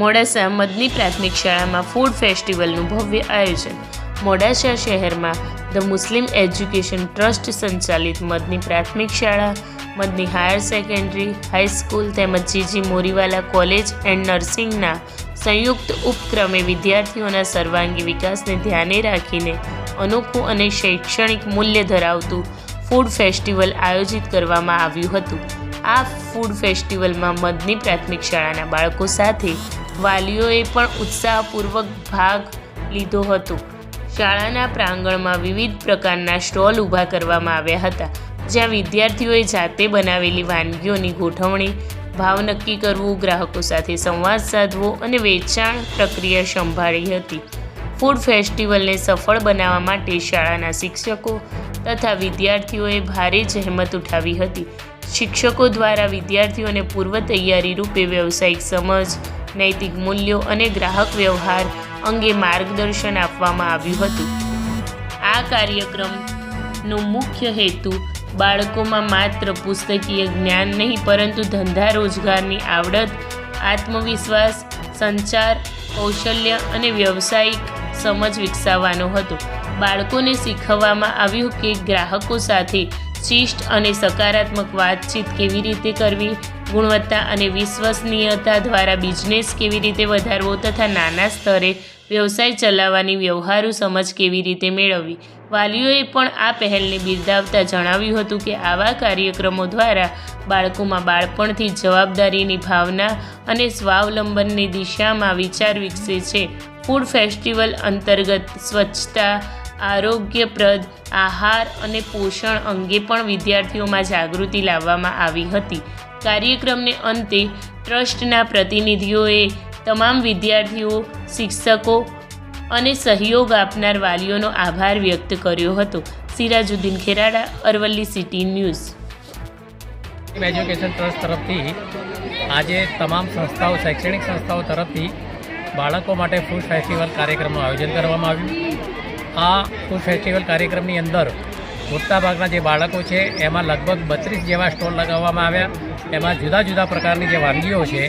મોડાસા મદની પ્રાથમિક શાળામાં ફૂડ ફેસ્ટિવલનું ભવ્ય આયોજન। મોડાસા શહેરમાં ધ મુસ્લિમ એજ્યુકેશન ટ્રસ્ટ સંચાલિત મદની પ્રાથમિક શાળા, મદની હાયર સેકન્ડરી, હાઈસ્કૂલ તેમજ જીજી મોરીવાલા કોલેજ એન્ડ નર્સિંગના સંયુક્ત ઉપક્રમે વિદ્યાર્થીઓના સર્વાંગી વિકાસને ધ્યાને રાખીને અનોખું અને શૈક્ષણિક મૂલ્ય ધરાવતું ફૂડ ફેસ્ટિવલ આયોજિત કરવામાં આવ્યું હતું। આ ફૂડ ફેસ્ટિવલમાં મદની પ્રાથમિક શાળાના બાળકો સાથે વાલીઓએ પણ ઉત્સાહપૂર્વક ભાગ લીધો હતો। શાળાના પ્રાંગણમાં વિવિધ પ્રકારના સ્ટોલ ઊભા કરવામાં આવ્યા હતા, જ્યાં વિદ્યાર્થીઓએ જાતે બનાવેલી વાનગીઓની ગોઠવણી, ભાવ નક્કી કરવું, ગ્રાહકો સાથે સંવાદ સાધવો અને વેચાણ પ્રક્રિયા સંભાળી હતી। ફૂડ ફેસ્ટિવલને સફળ બનાવવા માટે શાળાના શિક્ષકો તથા વિદ્યાર્થીઓએ ભારે જહેમત ઉઠાવી હતી। શિક્ષકો દ્વારા વિદ્યાર્થીઓને પૂર્વ તૈયારી રૂપે વ્યવસાયિક સમજ, નૈતિક મૂલ્યો અને ગ્રાહક વ્યવહાર અંગે માર્ગદર્શન આપવામાં આવ્યું હતું। આ કાર્યક્રમનો મુખ્ય હેતુ બાળકોમાં માત્ર પુસ્તકીય જ્ઞાન નહીં પરંતુ ધંધા રોજગારની આવડત, આત્મવિશ્વાસ, સંચાર કૌશલ્ય અને વ્યવસાયિક સમજ વિકસાવવાનો હતો। બાળકોને શીખવવામાં આવ્યું કે ગ્રાહકો સાથે શિષ્ટ અને સકારાત્મક વાતચીત કેવી રીતે કરવી, ગુણવત્તા અને વિશ્વસનીયતા દ્વારા બિઝનેસ કેવી રીતે વધારવો તથા નાના સ્તરે વ્યવસાય ચલાવવાની વ્યવહારુ સમજ કેવી રીતે મેળવવી। વાલીઓએ પણ આ પહેલને બિરદાવતા જણાવ્યું હતું કે આવા કાર્યક્રમો દ્વારા બાળકોમાં બાળપણથી જવાબદારીની ભાવના અને સ્વાવલંબનની દિશામાં વિચાર વિકસે છે। ફૂડ ફેસ્ટિવલ અંતર્ગત સ્વચ્છતા, આરોગ્યપ્રદ આહાર અને પોષણ અંગે પણ વિદ્યાર્થીઓમાં જાગૃતિ લાવવામાં આવી હતી। કાર્યક્રમને અંતે ટ્રસ્ટના પ્રતિનિધિઓએ તમામ વિદ્યાર્થીઓ, શિક્ષકો અને સહયોગ આપનાર વાલીઓનો આભાર વ્યક્ત કર્યો હતો। Sirajuddin Kherada, Aravalli city news. Education trust તરફથી આજે તમામ સંસ્થાઓ, શૈક્ષણિક સંસ્થાઓ તરફથી બાળકો માટે ફૂડ ફેસ્ટિવલ કાર્યક્રમનું આયોજન કરવામાં આવ્યું। આ ફૂડ ફેસ્ટિવલ કાર્યક્રમની અંદર મોટાભાગના જે બાળકો છે એમાં લગભગ 32 જેવા સ્ટોલ લગાવવામાં આવ્યા। એમાં જુદા જુદા પ્રકારની જે વાનગીઓ છે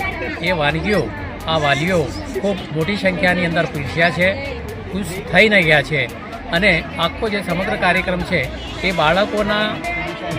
એ વાનગીઓ આ વાલીઓ ખૂબ મોટી સંખ્યાની અંદર પીરસ્યા છે, ખુશ થઈને ગયા છે અને આખો જે સમગ્ર કાર્યક્રમ છે એ બાળકોના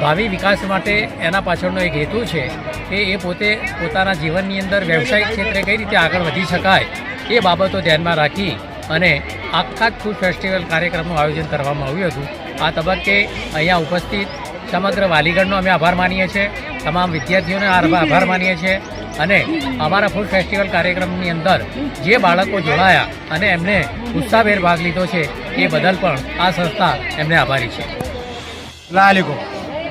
ભાવિ વિકાસ માટે એના પાછળનો એક હેતુ છે કે એ પોતે પોતાના જીવનની અંદર વ્યવસાયિક ક્ષેત્રે કઈ રીતે આગળ વધી શકાય એ બાબતો ધ્યાનમાં રાખી અને આખા જ ફૂડ ફેસ્ટિવલ કાર્યક્રમનું આયોજન કરવામાં આવ્યું હતું। આ તબક્કે અહીંયા ઉપસ્થિત સમગ્ર વાલીગણનો અમે આભાર માનીએ છીએ, તમામ વિદ્યાર્થીઓને આભાર માનીએ છીએ અને અમારા ફૂડ ફેસ્ટિવલ કાર્યક્રમની અંદર જે બાળકો જોડાયા અને એમને ઉત્સાહભેર ભાગ લીધો છે એ બદલ પણ આ સંસ્થા એમને આભારી છે। अस्सलामुअलैकुम,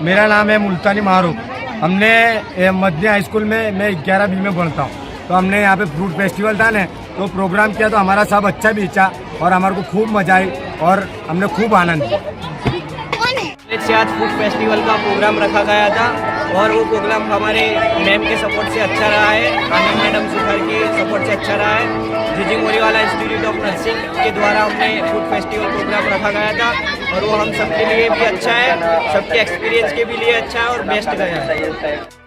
मेरा नाम है मुल्तानी मारूफ। हमने मदनी हाई स्कूल में मैं 11B में पढ़ता हूँ, तो हमने यहाँ पे फ्रूट फेस्टिवल था ना, तो प्रोग्राम किया तो हमारा सब अच्छा बीचा और हमारे को खूब मजा आई और हमने खूब आनंद लिया। से आज फूड फेस्टिवल का प्रोग्राम रखा गया था और वो प्रोग्राम हमारे मैम के सपोर्ट से अच्छा रहा है, आनंद मैडम सुखर के सपोर्ट से अच्छा रहा है। जीजी मोरीवाला इंस्टीट्यूट ऑफ नर्सिंग के द्वारा हमने फूड फेस्टिवल प्रोग्राम रखा गया था और वो हम सबके लिए भी अच्छा है, सबके एक्सपीरियंस के भी लिए अच्छा है और बेस्ट गया है।